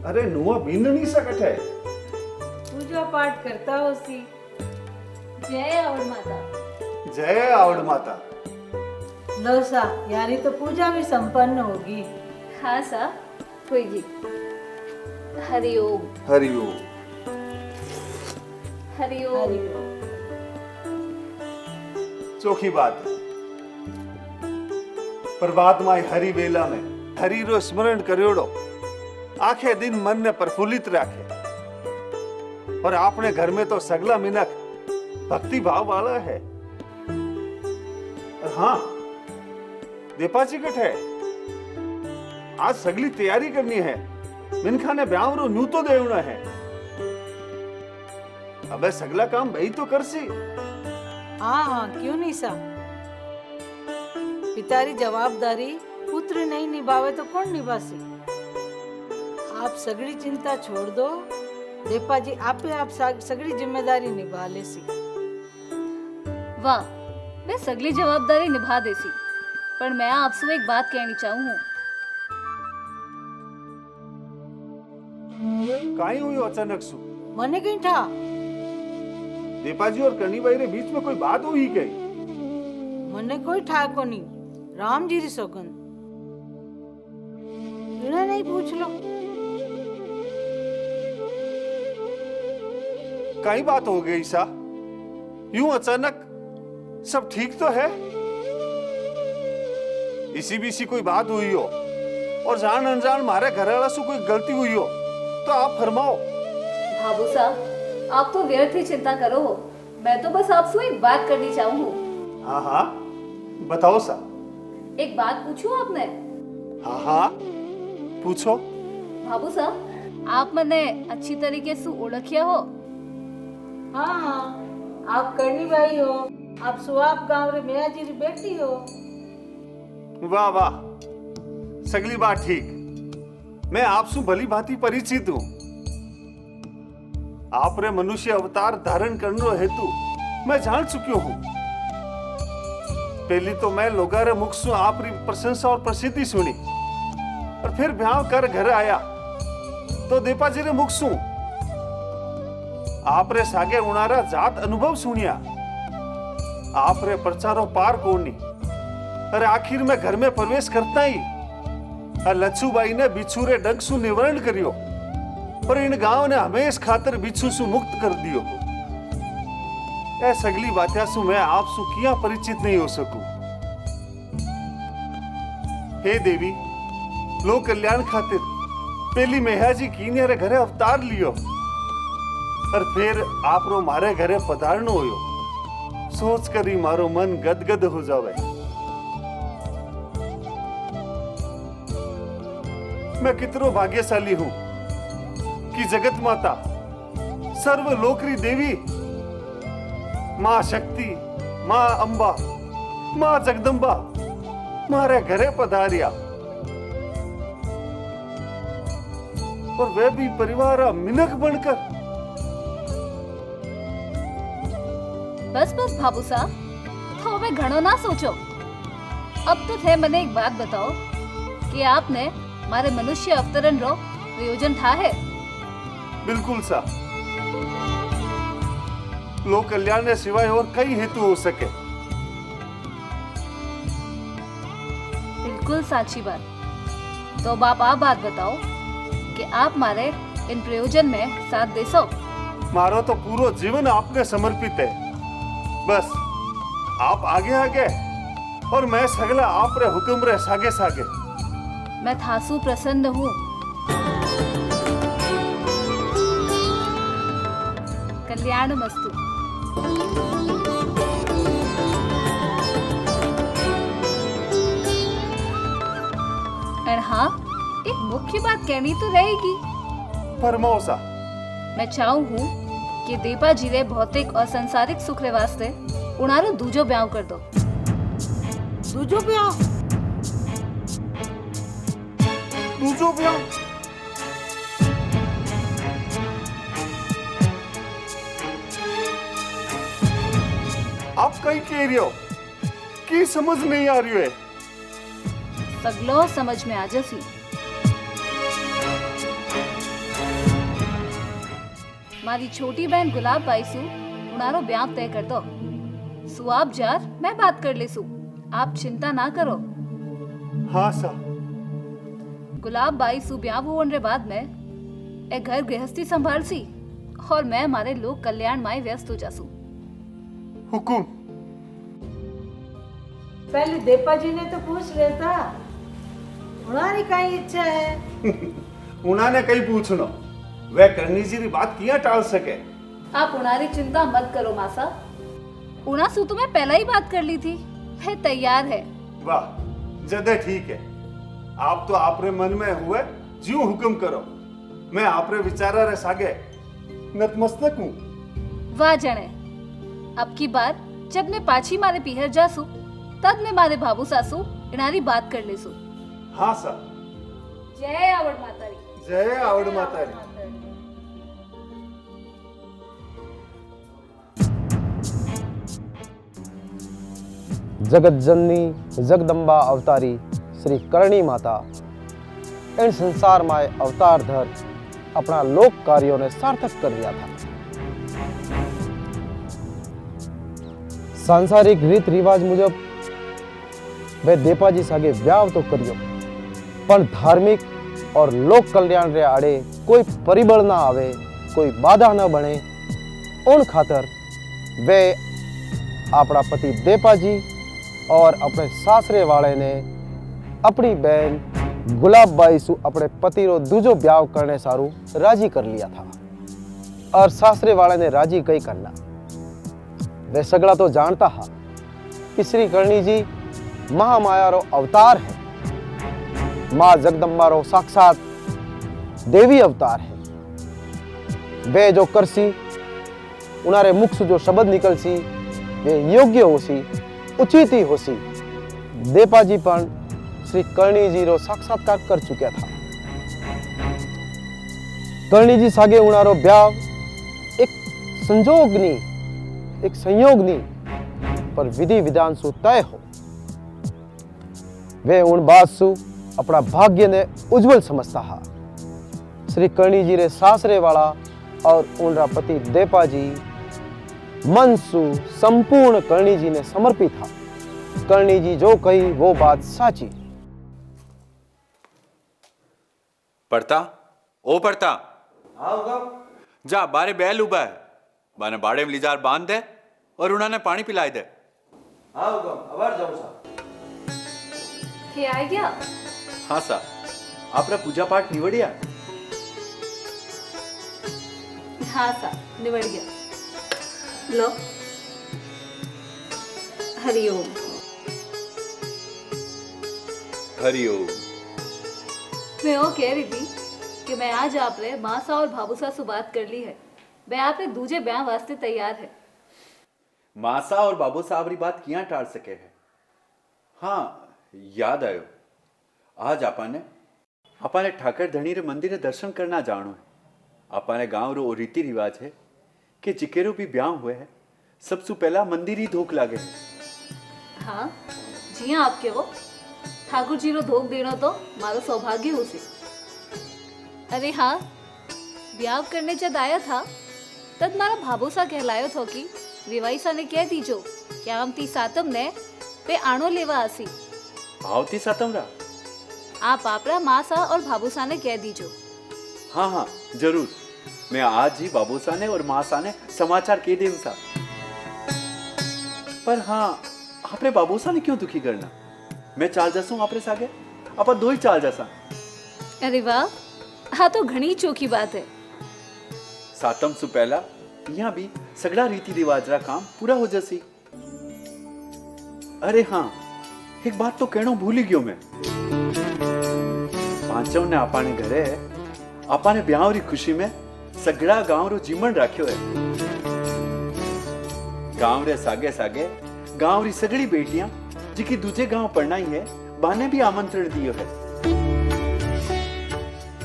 अरे नुआ बीन नहीं सकट है। पूजा पाठ करता हो सी। जय आवड़ माता। जय आवड़ माता। लो सा, यानी तो पूजा भी संपन्न होगी। हाँ सा होगी। हरिओम हरिओम। हरिओम। चोखी बात है। प्रभात माई हरि बेला में हरि रो स्मरण करियोड़ो आखे दिन मन ने प्रफुल्लित राखे। और आपने घर में तो सगला मिनक भक्ति भाव वाला है। और हाँ, दीपाजी कट है। आज सगली तैयारी करनी है। मिनखा ने ब्याह रो न्यू तो देवना है। अबे सगला काम भाई तो कर सी। हाँ हाँ, क्यों नहीं सा। पितारी जवाबदारी पुत्र नहीं निभावे तो कौन निभासी। आप सगड़ी चिंता छोड़ दो। देपा जी आपे आप सगड़ी जिम्मेदारी निभा ले सी। वाह, मैं सगली जवाबदारी निभा देसी। पर मैं आपसे एक बात कहनी चाहूँ हूँ। काई हुई अचानक सु? मने कहीं था। दीपाजी और कनीबाई रे बीच में कोई बात हुई कहीं? मने कोई ठाको नहीं। राम जी री सौगंध। इन्हें नहीं पूछ लो। कई बात हो गई सा? यूं अचानक सब ठीक तो है? इसी बीसी कोई बात हुई हो और जान अनजान मारे घर वाला से कोई गलती हुई हो तो आप फरमाओ। बाबू साहब, आप तो व्यर्थ ही चिंता करो। मैं तो बस आपसे एक बात करनी चाहूँ। हाँ हाँ, बताओ सा। एक बात पूछूं आपने? हाँ हाँ, पूछो। बाबू साहब, आप मने अच्छी तरीके से ओळखिया हो? हाँ हाँ, आप करनी भाई हो। आप सुहाग गांव रे मिया जी री बेटी हो। वाह वाह, सगली बात ठीक। मैं आपसे भली भांति परिचित हूँ। आप रे मनुष्य अवतार धारण करने हेतु मैं जान चुकी हूँ। पहली तो मैं लोगा रे मुख से आप री प्रशंसा और प्रसिद्धि सुनी और फिर ब्याह कर घर आया तो दीपा जी रे मुख से आप रे सागे उणारा जात अनुभव सुनिया। आप रे प्रचारो पार कोनी। अरे आखिर में घर में प्रवेश करता ही लच्छूबाई ने बिच्छू रे डंक सु निवारण करियो और इन गांव ने हमेश खातर बिच्छू सु मुक्त कर दियो। ऐ सगली बात्या सु मैं आप सु किया परिचित नहीं हो सकूं। हे देवी, लोक कल्याण खातिर पहली मेहा जी कीने रे घरे अवतार लियो और फिर आप रो मारे घरे पधारनो होयो। सोच कर ही मारो मन गदगद हो जावे। मैं कितनो भाग्यशाली हूं कि जगत माता सर्व लोकरी देवी मां शक्ति, मां अंबा, मां जगदम्बा मारे घरे पधारिया और वे भी परिवार मिनक बनकर। बस बस बाबू साहब, तो मैं घणो ना सोचो। अब तो थे मने एक बात बताओ कि आपने मारे मनुष्य अवतरण रो प्रयोजन था है? बिल्कुल सा। लोक कल्याण ने सिवाय और कई हेतु हो सके। बिल्कुल साची बात। तो बाप आप बात बताओ कि आप मारे इन प्रयोजन में साथ दे सो? मारो तो पूरा जीवन आपने समर्पित है। बस आप आगे आगे और मैं सगला आप रे हुक्म रे सागे सागे। मैं थासु प्रसन्न हूँ। कल्याण मस्तु। और हाँ, एक मुख्य बात कहनी तो रहेगी। फरमाओ सा। मैं चाहूँ हूँ कि दीपा जी रे भौतिक और संसारिक सुख रे वास्ते उनारो दूजो ब्याह कर दो। दूजो ब्याह? दूजो ब्याह? आप कहीं कह रहे हो कि समझ नहीं आ रही है? सगलो समझ में आ जसी। मारी छोटी बहन गुलाब बाई सु उनारो ब्याह तय कर दो। सु आप जार मैं बात कर लेसु, आप चिंता ना करो। हाँ सा। गुलाब बाई सु ब्याह होने बाद में ए घर गृहस्थी संभाल सी और मैं हमारे लोक कल्याण माई व्यस्त हो जासू। हुकुम। पहले देपा जी ने तो पूछ लेता, उनारी काई इच्छा है। उन्होंने कहीं पूछनो, वह करनी जी री बात किया टाल सके। आप उनारी चिंता मत करो मासा, उना सु तो मैं पहला ही बात कर ली थी, है तैयार है। वाह, जदे ठीक है। आप तो आपरे मन में हुए ज्यों हुक्म करो, मैं आपरे विचारा रे सागे नतमस्तक हूँ। वाह जने, अब की बार जब मैं पाछी मारे पीहर जासू तब मैं मारे भाभू सासू इनारी बात कर लेसू। हाँ सा। जय आवड़ मातारी। जय आवड़ मातारी। जगत जननी जगदम्बा अवतारी श्री करणी माता इन संसार में अवतार धर अपना लोक कार्यों ने सार्थक कर दिया था। सांसारिक रीत रिवाज मुजब वे देपाजी सागे ब्याह तो करियो, पण धार्मिक और लोक कल्याण रे आड़े कोई परिबल ना आवे, कोई बाधा न बने, उन खातर वे अपना पति देपाजी और अपने सासरे वाले ने अपनी बहन गुलाबबाई सु अपने पति रो दूजो ब्याह करने सारू राजी कर लिया था। और सासरे वाले ने राजी कई करना। वे सगड़ा तो जानता हा कि श्री करणी जी महामाया रो अवतार है, मां जगदम्बा रो साक्षात देवी अवतार है। वे जो करसी उनारे मुख से जो शब्द निकलसी वे योग्य होसी, उचित ही होसी। देपाजी पण श्री करणी जी रो साक्षात्कार कर चुका था। करणी जी सागे उनारो ब्याह एक संजोग नी, एक संयोग नी, पर विधि विधान सु तय हो। वे उन बात सु अपना भाग्य ने उज्जवल समझता हा। श्री करणी जी रे सासरे वाला और उनरा पति देपाजी मन सु संपूर्ण करणी जी ने समर्पित था। करणी जी जो कही वो बात साची। पड़ता ओ पड़ता जा बारे बैल उबा है, बाने बाड़े में लिजार बांध दे और उन्होंने पानी पिलाए दे। ये आ गया। हाँ सा, आपरा पूजा पाठ निवड़िया। हाँ सा, निवड़ गया। लो, हरिओम। हरिओम। मैं वो कह रही थी कि मैं आज आपने मासा और भाबूसा से बात कर ली है। मैं आपने दूजे ब्याह वास्ते तैयार है। मासा और बाबू साहब री बात किया टाल सके है। हाँ, याद आयो, आज आपाने ठाकर धनी रे मंदिर दर्शन करना जानो है। आपाने गांव रो रीति रिवाज है कि जिकेरो भी ब्याह हुए है सबसे पहला मंदिर ही धोख लागे। हाँ, जी हाँ, आपके वो ठाकुर जी रो धोख देनो तो मारो सौभाग्य हो सी। अरे हाँ, ब्याह करने जब आया था तब मारा भाबूसा कहलायो थो कि विवाईसा ने कह दीजो कि आवती सातम ने पे आणो लेवा आसी। आवती सातम रा आप आपरा मासा और भाबूसा ने कह दीजो। हाँ हाँ जरूर, मैं आज ही बाबूसा ने और मासा ने समाचार के देम सा। पर हाँ, आपने बाबूसा ने क्यों दुखी करना? मैं चाल जासूं आपरे सागे, आपा दो ही चाल जासा। अरे वाह, हाँ तो घनी चोखी बात है। सातम सु पहला यहाँ भी सगड़ा रीति रिवाज रा काम पूरा हो जसी। अरे हाँ, एक बात तो कहना भूल ही गयो मैं। पांचव ने आपाने घरे आपाने ब्याह री खुशी में सगड़ा गांव रो जीवन राख्यो है। गांव रे सागे सागे गांव री सगड़ी बेटियां जिकी दूजे गांव पढ़नाई है बाने भी आमंत्रण दियो है।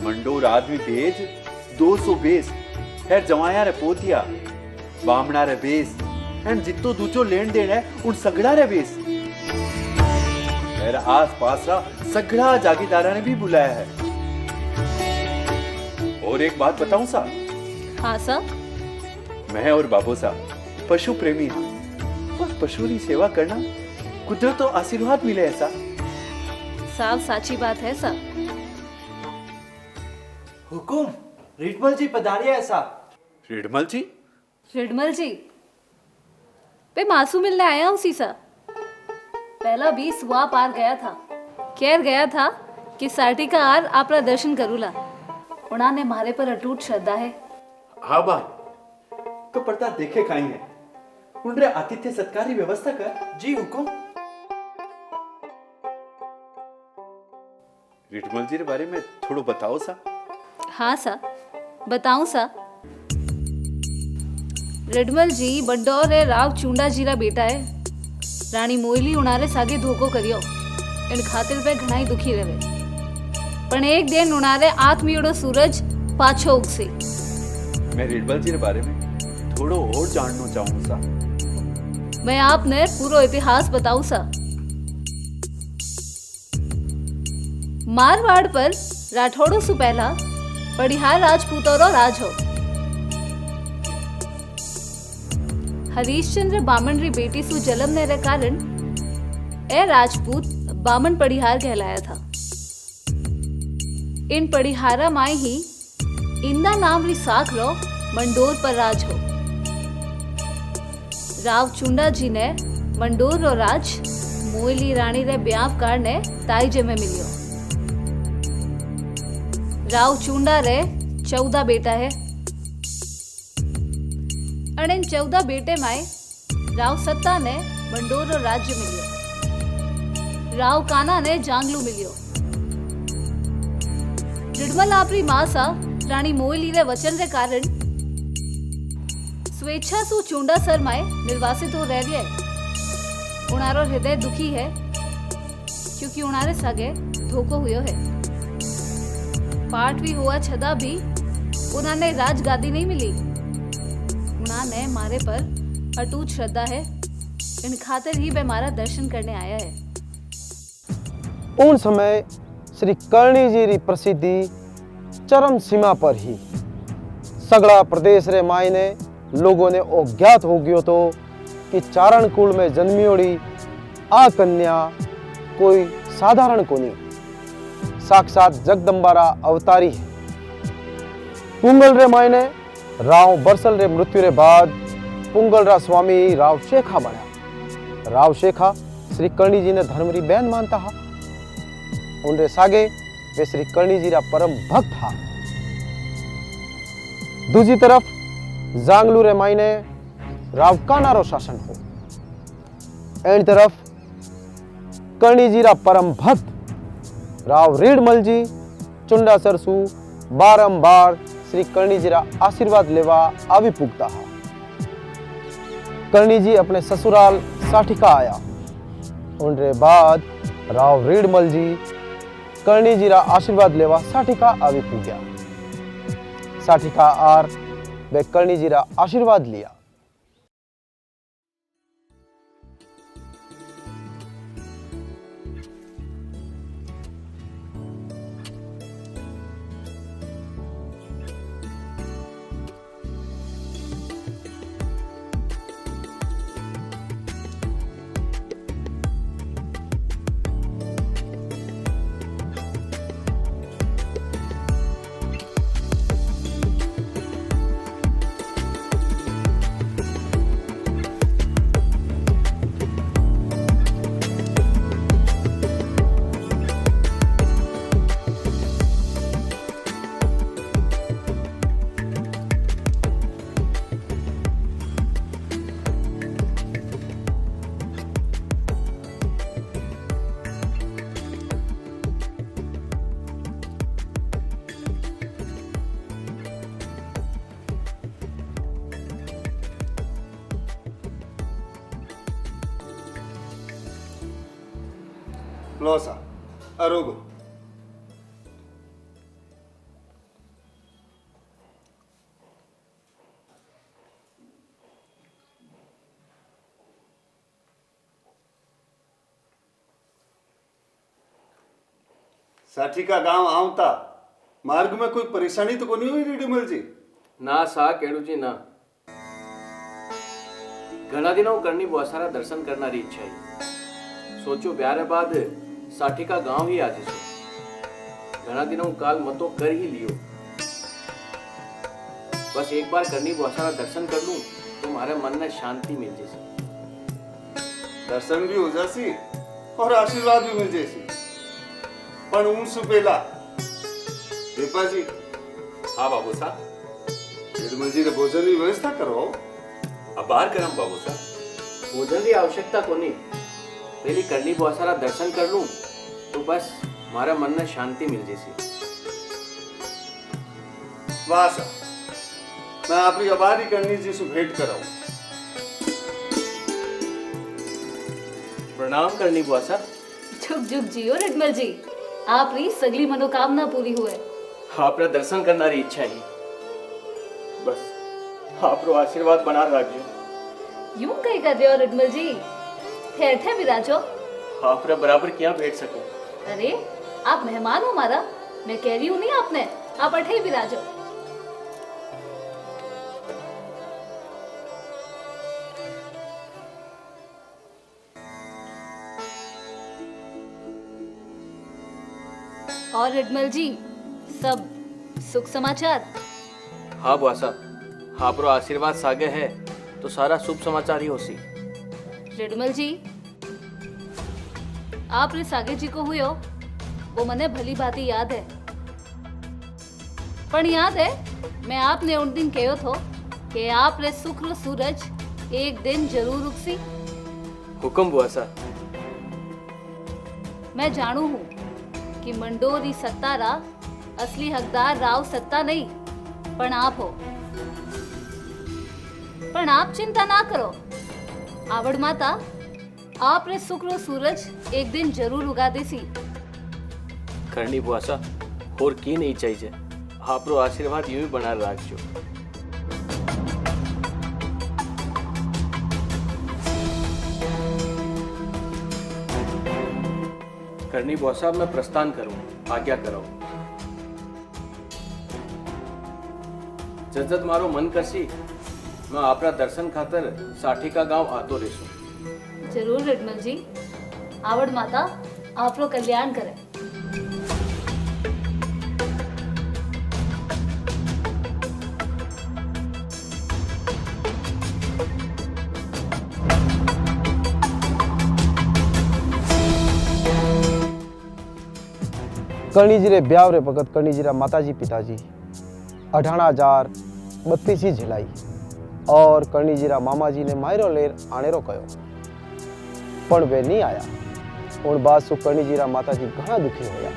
मंडोर आदमी भेज 200 बेस है, जवाया रे पोतिया बामणा रे बेस एंड जितो दूजो लेन देन है उन सगड़ा रे बेस। मेरा आस पास रा सगड़ा जागीरदारा ने भी बुलाया है। और एक बात बताऊं सा? हाँ सा, मैं और बाबू साहब पशु प्रेमी हैं और पशु की सेवा करना कुदरत तो आशीर्वाद मिले ऐसा। साफ साची बात है साहब। हुकुम, रिटमल जी पधारिया है साहब। रिडमल जी, रिडमल जी पे मासू मिलने आया हूँ सीसा। पहला भी सुआ पार गया था, कह गया था कि साटी का आर आपरा दर्शन करूला। उन्होंने मारे पर अटूट श्रद्धा है। हाँ बा तो पड़ता देखे खाई है उनरे आतिथ्य सत्कार की व्यवस्था कर। जी हुकुम। रिडमल जी के बारे में थोड़ा बताओ सा। हाँ सा, बताऊं सा। रिडमल जी बड्डोर है राव चूंडा जी रा बेटा है। रानी मोयली उनारे सागे धोखो करियो, इन खातिर पे घणाई दुखी रहे। पण एक दिन उनारे आत्मीयोड़ो सूरज पाछो उगसे। मैं रिडमल जी के बारे में थोड़ा और जानना चाहूँ सा। मैं आपने पूरा इतिहास बताऊं सा। मारवाड़ पर राठौड़ों से पहला पड़िहार राजपूतों रो राज हो। हरीशचंद्र बामन री बेटी सु जन्म ने रे कारण ए राजपूत बामन पड़िहार कहलाया था। इन पड़िहारा माए ही इंदा नाम री साख रो मंडोर पर राज हो। राव चुंडा जी ने मंडोर रो राज मोयली रानी रे ब्याह कारणे ताईजे में मिलियो। राव चुंडा रे 14 बेटा है। और इन 14 बेटे माए राव सत्ता ने मंडोर रो राज्य मिलियो। राव काना ने जांगलू मिलियो। रिडमल आपरी मां सा रानी मोयली रे वचन रे कारण स्वेच्छा सु चूंडा सर माए निर्वासित हो रह गए। उनारो हृदय दुखी है क्योंकि उनारे सगे धोखो हुयो है। पाठ भी हुआ छदा भी उन्होंने राजगादी नहीं मिली। उन्होंने मारे पर अटूट श्रद्धा है। इन खातिर ही वे हमारा दर्शन करने आया है। उन समय श्री कर्णी जी री प्रसिद्धि चरम सीमा पर ही सगड़ा प्रदेश रे मायने लोगों ने अज्ञात हो गयो तो कि चारण कुल में जन्मियोड़ी आ कन्या कोई साधारण कोनी, साक्षात जगदम्बारा अवतारी है। पुंगल रे मायने राव बरसल रे मृत्यु रे बाद पुंगल रा स्वामी राव शेखा बना। राव शेखा श्री कर्णी जी ने धर्म री बहन मानता हा। उनरे सागे वे श्री कर्णी जी रा परम भक्त हा। दूसरी तरफ जांगलू रे मायने राव काना रो शासन हो। एन तरफ कर्णी जी रा परम भक्त राव रीडमल जी चुंडा सरसू बारंबार श्री कर्णी जी रा आशीर्वाद लेवा आवी पुगता हा। कर्णी जी अपने ससुराल साठिका आया। उनरे बाद राव रीडमल जी कर्णी जी रा आशीर्वाद लेवा साठिका आवी पुग्या। साठिका आर वे कर्णी जी रा आशीर्वाद लिया। लो सा अरोगो। साठी का गांव आवता मार्ग में कोई परेशानी तो कोनी हुई रिडमल जी? ना सा केड़ू जी ना। ઘણા દિનો કરની બોસારા દર્શન કરનારી ઈચ્છા સોચ્યો ब्याह बाद साठी का गांव ही आज से घना दिनों काल मतो कर ही लियो बस एक बार करनी बोसारा दर्शन कर लूं तो मारे मन ने शांति मिल जैसी दर्शन भी हो जासी और आशीर्वाद भी मिल जासी पण ऊंस पेला दीपाजी हाँ बाबू साहब, निर्मल जी ने भोजन की व्यवस्था करो। अब बाहर करम बाबू साहब। भोजन की आवश्यकता को नहीं पहली करनी बोसारा दर्शन कर लूं तो बस मारा मन ने शांति मिल जैसी वाह साहब, मैं आपकी अबारी करनी जी से भेंट कराऊं। प्रणाम करनी बोसा। झुक झुक जियो रिडमल जी, आपरी सगली मनोकामना पूरी हुए। आपने दर्शन करनारी इच्छा ही बस आपरो आशीर्वाद बना रखजो। यूं कहीं कर रहे हो रिडमल जी, ठहर विराजो। आपने बराबर क्या बैठ सकूं? अरे आप मेहमान हो हमारा, मैं कह रही हूँ नहीं आपने, आप अठे ही विराजो। और रिडमल जी सब सुख समाचार? हाँ बुआसा, आपरो आशीर्वाद सागे है तो सारा शुभ समाचार ही होसी। रिडमल जी आप रे सागे जी को हुए हो वो मने भली बाती याद है, पण याद है मैं आपने उन दिन कहो थो कि आप रे शुक्र सूरज एक दिन जरूर उगसी। हुक्म बुआसा। मैं जानू हूँ कि मंडोरी सत्तारा असली हकदार राव सत्ता नहीं पण आप हो, पण आप चिंता ना करो, आवड़ माता आप रे शुक्र सूरज एक दिन जरूर उगा देसी। करनी बुआसा और की नहीं चाहिए, आपरो आशीर्वाद यूं ही बना रखजो। करनी बुआसा मैं प्रस्थान करूं, आज्ञा करो। जजत मारो मन करसी मैं आपरा दर्शन खातर साठी का गांव आतो रहूं। जरूर रिडमल जी, आवड़ माता आपरो कल्याण करे। करणी रे ब्याव रे भगत करणी रा माताजी पिताजी 18,032 झिलाई और करणी रा मामा जी ने मायरो लेर आनेरो कयो पण वे नहीं आया। उन बाद सु करणी रा माताजी घना दुखी होया।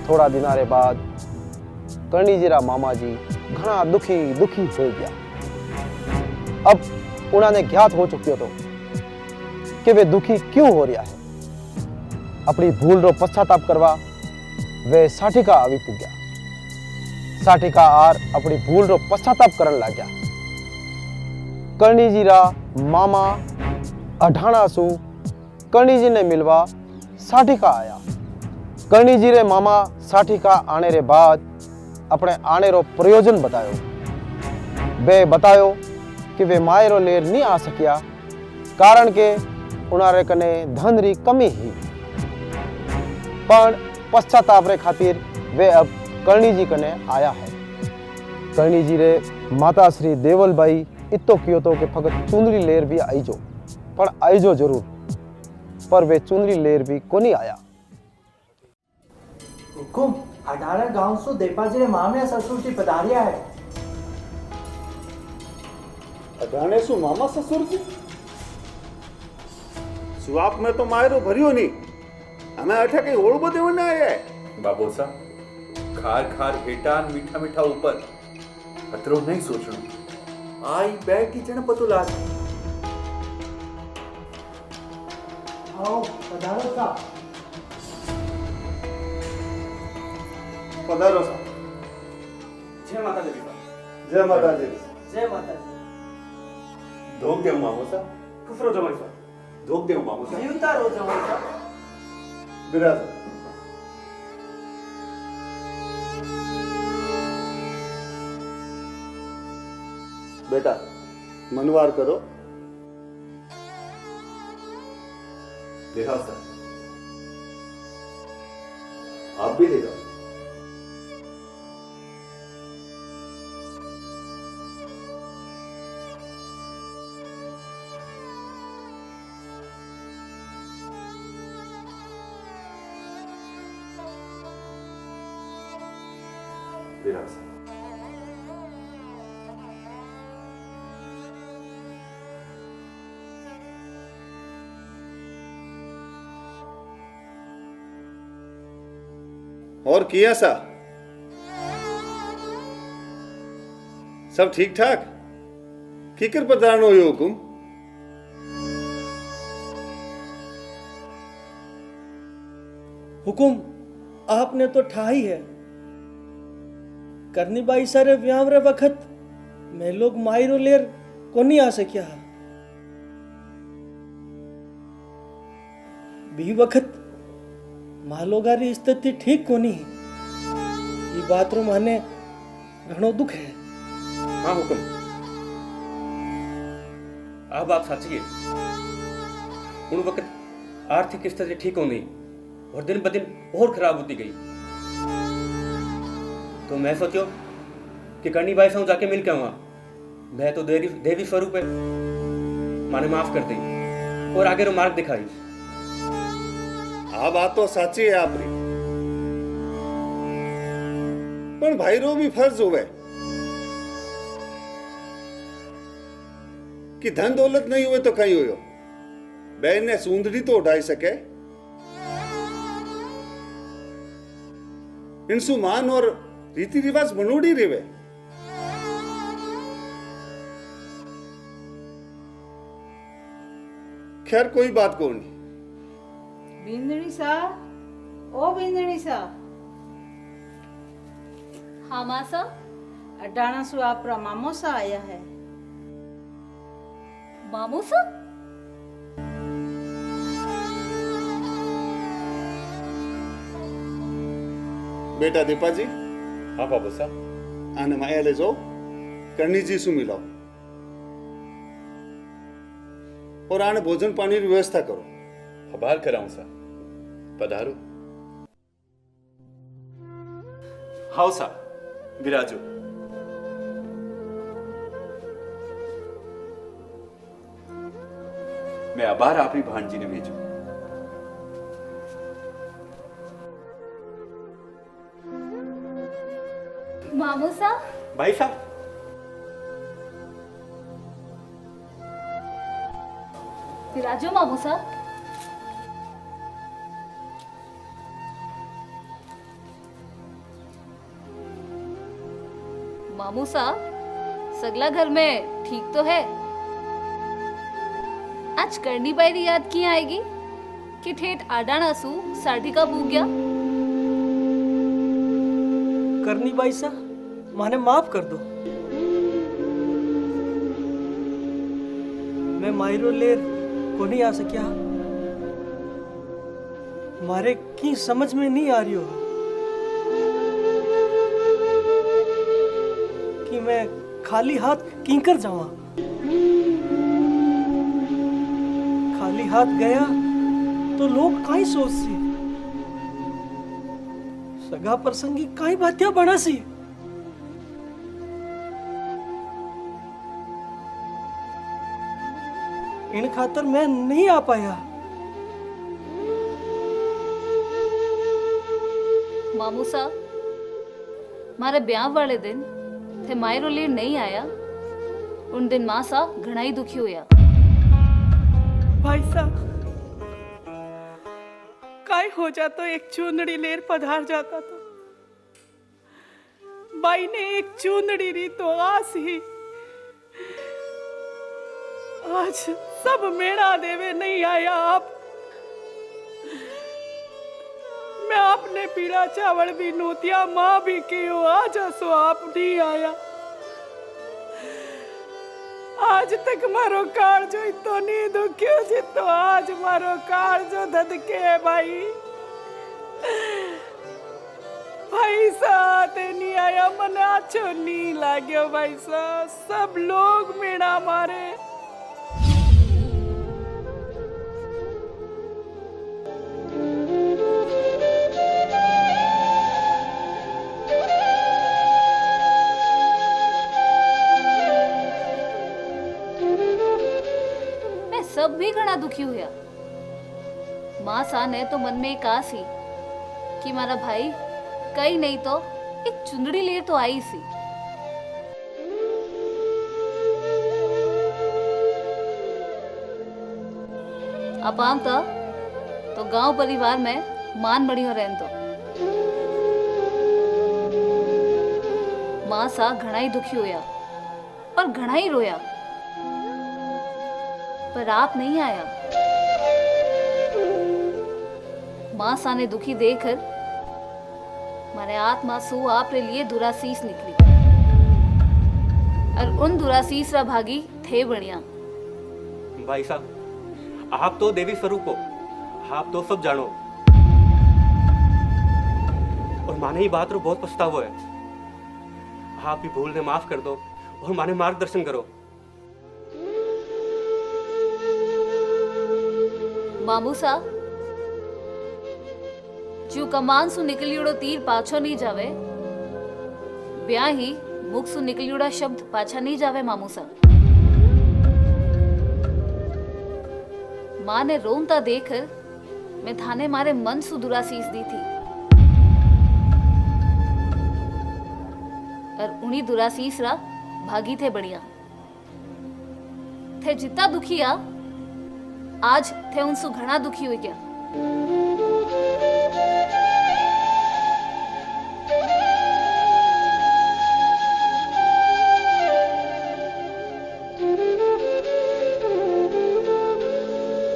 थोड़ा दिना रे बाद करणी रा मामा जी घना दुखी हो गया। अब उन्होंने ज्ञात हो चुकियो तो कि वे दुखी क्यों हो रहा है। अपनी भूल रो पश्चाताप करवा वे साठिका आवी पुग्या। साठिका आर अपनी भूल रो पश्चाताप करन लाग्या। करणी रा मामा अढाणा सु करणी ने मिलवा साठिका आया। करणी रे मामा साठिका आने रे बाद अपने आने रो प्रयोजन बतायो। वे बतायो कि वे मायरो लेर नहीं आ सकिया कारण के उनारे कने धन री कमी ही। पण पश्चाताप रे खातिर वे अब करणी जी कने आया है। करणी जी रे माता श्री देवलबाई इतो कियो तो कि फकत चुनरी लेर भी आईजो, पण आईजो जरूर, पर वे चुनरी लेर भी कोनी आया। हुकुम अडाड़ा गांव सु देपाजी रे मामे ससुर जी पधारिया है। अडाणे सु मामा ससुर जी सुआप में तो मायरो भरियो नहीं, हमें अठे कहीं ओळबो देवो ना आया है। बाबू साहब, खार खार हेटा मीठा मीठा ऊपर अतरो नहीं सोचणो। आई बैठी जण पतो लाग। आओ पधारो सा। पधारो सा। जय माता दी। जय माता दी। जय माता दी। धोक देव मामो सा। कुफरो जमाई सा। धोक देव मामो सा। जीवता रो जमाई सा। बिराज। बेटा मनवार करो ले आओ सर, आप भी ले जाओ। ले आओ सर। और किया सा सब ठीक ठाक? किकर पधारण हो हुकुम? हुकुम आपने तो ठाई है। करनी बाई सारे व्याम रे वक्त मैं लोग मायरो लेर को नहीं आ सकिया। भी वक्त मालोगारी स्थिति ठीक को नहीं। ये बात रो माने घणो दुख है। हाँ हुकुम, आ बात साची है। उन वक्त आर्थिक स्थिति ठीक हो नहीं और दिन ब दिन और खराब होती गई। तो मैं सोचो कि करनी बाई से जाके मिल के आऊंगा। मैं तो देवी स्वरूप है, माने माफ कर दी और आगे रो मार्ग दिखाई। आ बात तो साची है आपरी, पण भाई रो भी फर्ज होवे कि धन दौलत नहीं हुए तो कहीं हो। बहन ने सूंदड़ी तो उठाई सके, इनसु मान और रीति रिवाज बनोड़ी रेवे। खैर कोई बात को नहीं। बींदड़ी सा, ओ बींदड़ी सा, हाँ मासा। अडाणा सु आपरा मामो सा आया है। मामू सा? बेटा दीपा जी, हाँ बाबू साहब। आने माया ले जाओ, करनी जी सु मिलाओ और आने भोजन पानी की व्यवस्था करो। हबार कराऊं सा, पधारो। हाउ सा, विराजो। मैं आभार आपरी भांजी ने भेजू। मामू सा? भाई साहब, विराजो मामू सा। मामू सा, सगला घर में ठीक तो है? आज करनी बाई री याद की आएगी कि ठेठ आडाना सु साढ़ी का भूग गया। करनी बाई सा माने माफ कर दो। मैं मायरो लेर को नहीं आ सकिया। मारे की समझ में नहीं आ रही हो कि मैं खाली हाथ किंकर जावा। खाली हाथ गया तो लोग काई सोचसी, सगा प्रसंगी काई बातिया बनासी। इन खातर मैं नहीं आ पाया। मामू सा, मारे ब्याह वाले दिन थे मायरो लेर नहीं आया। उन दिन माँ सा घना ही दुखी होया। भाई साहब, काय हो जातो एक चूंदड़ी लेर पधार जाता तो बाई ने एक चूंदड़ी री तो आस ही। आज सब मेणा देवे नहीं आया आप। मैं आपने पीड़ा चावल भी नोतिया माँ भी कियो, आज सो आप नहीं आया। आज तक मारो काल जो इतो नहीं दुख्यो जितो आज मारो काल जो धदके भाई। भाई साथे नहीं आया, मने अच्छो नहीं लाग्यो भाई सा। सब लोग मेरा मारे। भी घना दुखी हुआ। मां सा ने तो मन में एक आस ही कि मारा भाई कई नहीं तो एक चुंदड़ी ले तो आई सी। अब आम तो गांव परिवार में मान बढ़ियो रहन तो मां सा घना ही दुखी हुआ और घना ही रोया, पर आप नहीं आया। मां सा ने दुखी देखकर मारे आत्मा सु आप रे लिए दुरासीस निकली और उन दुरासीस रा भागी थे बढ़िया। भाई साहब, आप तो देवी स्वरूप हो, आप तो सब जानो, और माने ही बात रो बहुत पछतावा है। आप ही भूल ने माफ कर दो और माने मार्गदर्शन करो। मामूसा, जो कमान सु निकलियोड़ो तीर पाछो नहीं जावे, ब्याह ही मुख सु निकलियोड़ा शब्द पाछा नहीं जावे। मामूसा, मां ने रोमता देखकर मैं थाने मारे मन सु दुरासीस दी थी, और उन्हीं दुरासीस रा भागी थे बढ़िया। थे जितना दुखी आ आज थे उनसु घना दुखी हुई क्या।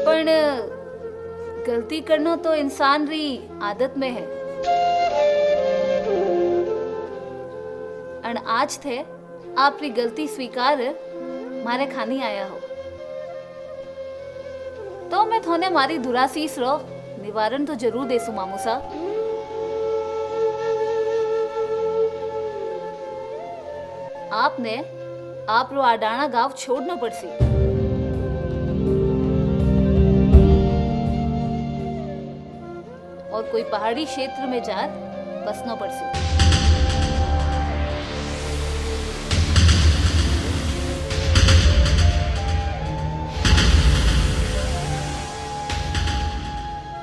पण गलती करना तो इंसान री आदत में है, और आज थे आप री गलती स्वीकार मारे खानी आया हो, तो मैं थोने मारी दुरासीस रो निवारण तो जरूर देसू। मामूसा, आपने आप रो आडाना गांव छोड़ना पड़सी, और कोई पहाड़ी क्षेत्र में जार बसना पड़सी।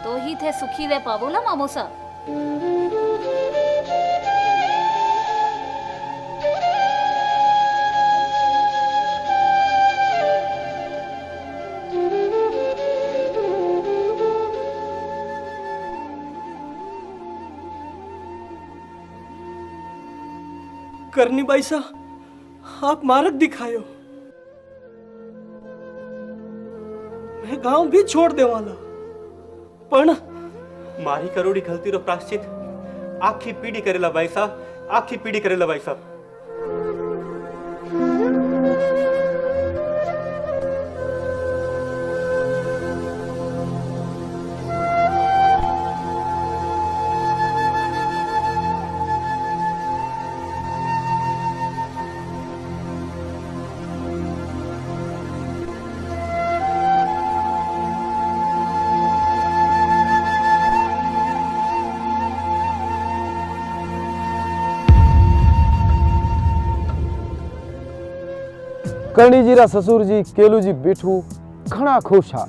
तो ही थे सुखी रह पावोला मामोसा। करनी बाई सा, आप मार्ग दिखायो, मैं गांव भी छोड़ दे वाला, पण मारी करोड़ी गलती रो प्राश्चित आखी पीढ़ी करेला भाई साहब, आखी पीढ़ी करेला भाई साहब। करणी जी रा ससुर जी केलू जी बिठू घना खुश हा,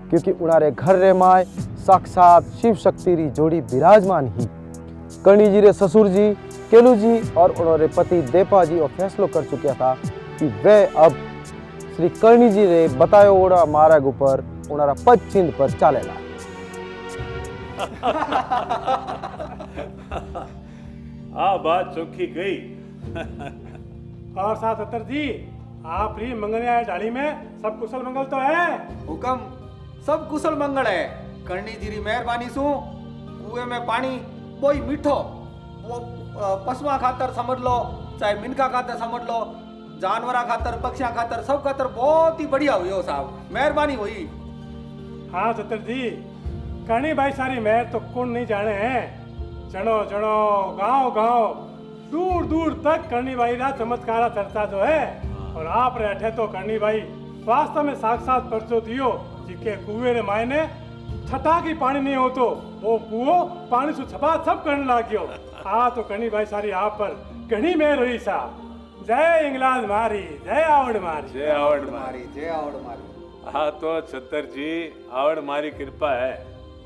क्योंकि उनारे घर रे माय साक्षात शिव शक्ति री जोड़ी विराजमान ही। करणी जी रे ससुर जी केलू जी और उन्होंने पति देपा जी और फैसलो कर चुका था कि वे अब श्री करणी जी रे बतायो ओड़ा मार्ग ऊपर उनारा पद चिन्ह पर चालेला। आ बात चौकी गई। और साथ अतर जी, आप ही मंगनिया डाली में सब कुशल मंगल तो है? हुक्म, सब कुशल मंगल है। करणी जी री मेहरबानी सु कुएं में पानी कोई मीठो, वो पशुआ खातर समझ लो, चाहे मिनका खातर समझ लो, जानवरा खातर, पक्षिया खातर, सब खातर बहुत ही बढ़िया हुई हो साहब, मेहरबानी हुई। हाँ सतर जी, करणी भाई सारी मेहर तो कौन नहीं जाने हैं। जनो जनो गांव गांव दूर दूर तक करणी भाई रा चमत्कारा चर्चा जो है, और आप रहते तो करणी भाई वास्तव में साक्षात परचो दियो, जिके कुएं रे मायने छटा की पानी नहीं हो तो वो कुओं पानी से छपा छप करने लाग्यो। हाँ तो करणी भाई सारी आप पर घनी मेहर हुई सा। जय इंग्लैंड मारी, जय आवड़ मारी, जय आवड़ मारी, जय आवड़ मारी। हाँ तो छतर जी आवड़ मारी कृपा है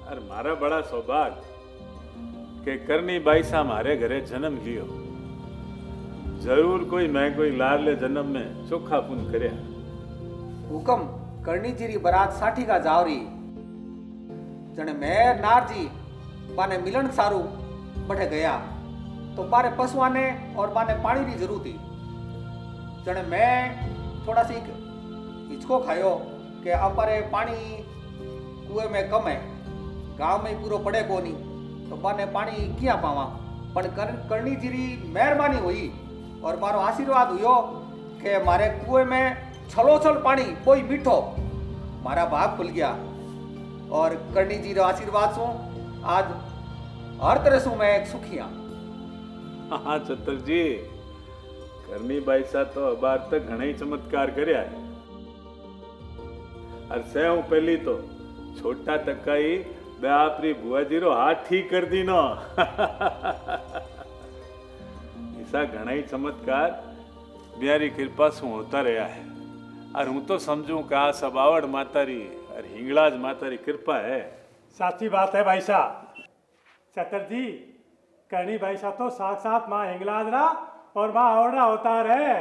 और मारा बड़ा सौभाग्य के करनी बाई सा हमारे घरे जन्म लियो। जरूर कोई मैं कोई लाडले जन्म में चोखा पुन करे। हुकम करनी जीरी बरात साठी का जावरी जने मेर नार जी बाने मिलन सारू बढ़े गया तो बारे पशुआने और बाने पानी की जरूरत थी। जने मैं थोड़ा सी हिचको खायो कि अपारे पानी कुएं में कम है, गांव में पूरो पड़े को नहीं तो बाने पानी क्या पावा। पण करनी जीरी मेहरबानी हुई और मारो आशीर्वाद हुयो कि मारे कुएं में छलोछल पानी कोई मीठो मारा भाग खुल गया। और करनी जी रो आशीर्वाद सु आज हर तरह से मैं सुखी हाँ। हाँ छतर जी करनी बाई सा तो अबार तक घणे ही चमत्कार कर्या है। और से हूँ पहली तो छोटा तक्का ही आपरी बुआ जी रो हाथ ठीक कर दी नो। ऐसा घना ही चमत्कार ब्यारी कृपा से होता रहा है। और हूँ तो समझू कि आ सब आवड़ मातारी और हिंगलाज मातारी कृपा है। साची बात है भाई साहब। छतर जी करनी भाई साहब तो साथ साथ माँ हिंगलाज रहा और माँ आवड़ा अवतार है।